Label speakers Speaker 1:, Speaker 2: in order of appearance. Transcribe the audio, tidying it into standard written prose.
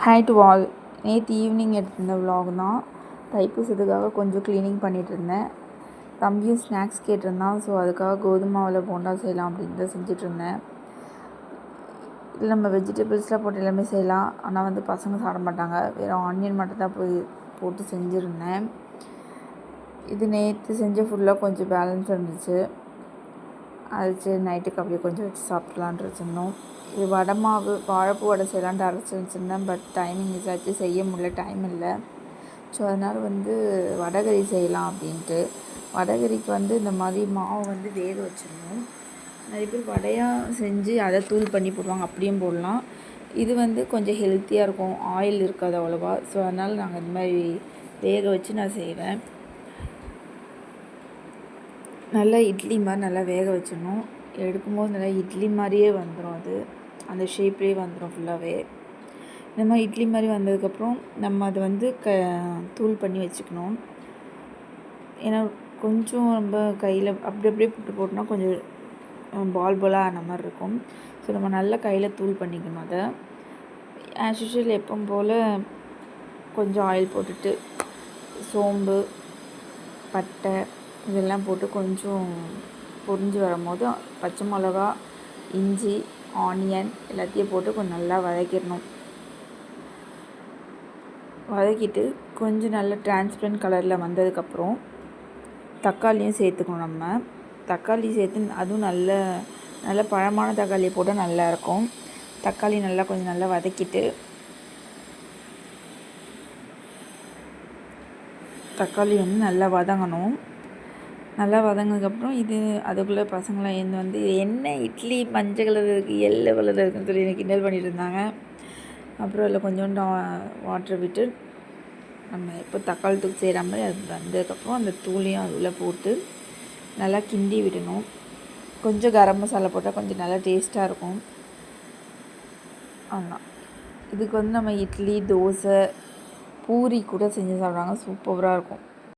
Speaker 1: Hi to all. நேற்று evening எடுத்திருந்த vlog தான். தைப்பூசத்துக்காக கொஞ்சம் க்ளீனிங் பண்ணிகிட்டு இருந்தேன். தம்பியும் ஸ்நாக்ஸ் கேட்டிருந்தான். ஸோ அதுக்காக கோதுமை மாவில் போண்டா செய்யலாம் அப்படின்னு தான் செஞ்சிட்ருந்தேன். இதில் நம்ம வெஜிடபிள்ஸ்லாம் போட்டு எல்லாமே செய்யலாம். ஆனால் வந்து பசங்க சாப்பிட மாட்டாங்க. வெறும் ஆனியன் மட்டும் தான் போட்டு செஞ்சுருந்தேன். இது நேற்று செஞ்ச ஃபுல்லாக கொஞ்சம் பேலன்ஸ் இருந்துச்சு. அது சரி நைட்டுக்கு அப்படியே கொஞ்சம் வச்சு சாப்பிட்லான்ட்டு வச்சுருந்தோம். இது வடை மாவு வாழைப்பூ வடை செய்யலான்ட்டு அரைச்சி வச்சுருந்தேன். பட் டைமிங் மிஸ் ஆச்சு, செய்ய முடியல, டைம் இல்லை. ஸோ அதனால் வந்து வடைகறி செய்யலாம் அப்படின்ட்டு. வடைகறிக்கு வந்து இந்த மாதிரி மாவு வந்து வேக வச்சிடணும். நிறைய பேர் வடையாக செஞ்சு அதை தூள் பண்ணி போடுவாங்க, அப்படியும் போடலாம். இது வந்து கொஞ்சம் ஹெல்த்தியாக இருக்கும், ஆயில் இருக்காது அவ்வளோவா. ஸோ அதனால் நாங்கள் இந்த மாதிரி வேக வச்சு நான் செய்வேன். நல்லா இட்லி மாதிரி நல்லா வேக வச்சிடணும். எடுக்கும்போது நல்லா இட்லி மாதிரியே வந்துடும், அது அந்த ஷேப்லேயே வந்துடும் ஃபுல்லாகவே. இந்த மாதிரி இட்லி மாதிரி வந்ததுக்கப்புறம் நம்ம அதை வந்து தூள் பண்ணி வச்சுக்கணும். ஏன்னா கொஞ்சம் நம்ம கையில் அப்படி அப்படியே போட்டோம்னா கொஞ்சம் பாலாக ஆன மாதிரி இருக்கும். ஸோ நம்ம நல்லா கையில் தூள் பண்ணிக்கணும். அதை ஆஸ் யூஷுவல் எப்பவும் போல் கொஞ்சம் ஆயில் போட்டுட்டு சோம்பு, பட்டை இதெல்லாம் போட்டு கொஞ்சம் பொரிஞ்சு வரும்போது பச்சை மிளகா, இஞ்சி, ஆனியன் எல்லாத்தையும் போட்டு கொஞ்சம் நல்லா வதக்கிடணும். வதக்கிட்டு கொஞ்சம் நல்ல டிரான்ஸ்பரண்ட் கலரில் வந்ததுக்கப்புறம் தக்காளியும் சேர்த்துக்கணும். நம்ம தக்காளி சேர்த்து அதுவும் நல்ல பழமான தக்காளியை போட்டால் நல்லாயிருக்கும். தக்காளி கொஞ்சம் நல்லா வதக்கிட்டு தக்காளி வந்து நல்லா வதங்கணும். நல்லா வதங்கினதுக்கப்புறம் அதுக்குள்ளே பசங்களாம் வந்து என்ன இட்லி மஞ்சள் கலர் இருக்குது, எல்லோ கலர் இருக்குதுன்னு சொல்லி எனக்கு கிண்டல் பண்ணிட்டு இருந்தாங்க. அப்புறம் அதில் கொஞ்சோண்டு வாட்டர் விட்டு நம்ம எப்போ தக்காளி தூள் செய்கிற மாதிரி அது வந்ததுக்கப்புறம் அந்த தூளையும் அது உள்ளே போட்டு நல்லா கிண்டி விடணும். கொஞ்சம் கரம் மசாலா போட்டால் கொஞ்சம் நல்லா டேஸ்ட்டாக இருக்கும். ஆமாம், இதுக்கு வந்து நம்ம இட்லி, தோசை, பூரி கூட செஞ்சு சாப்பிடுவாங்க, சூப்பராக இருக்கும்.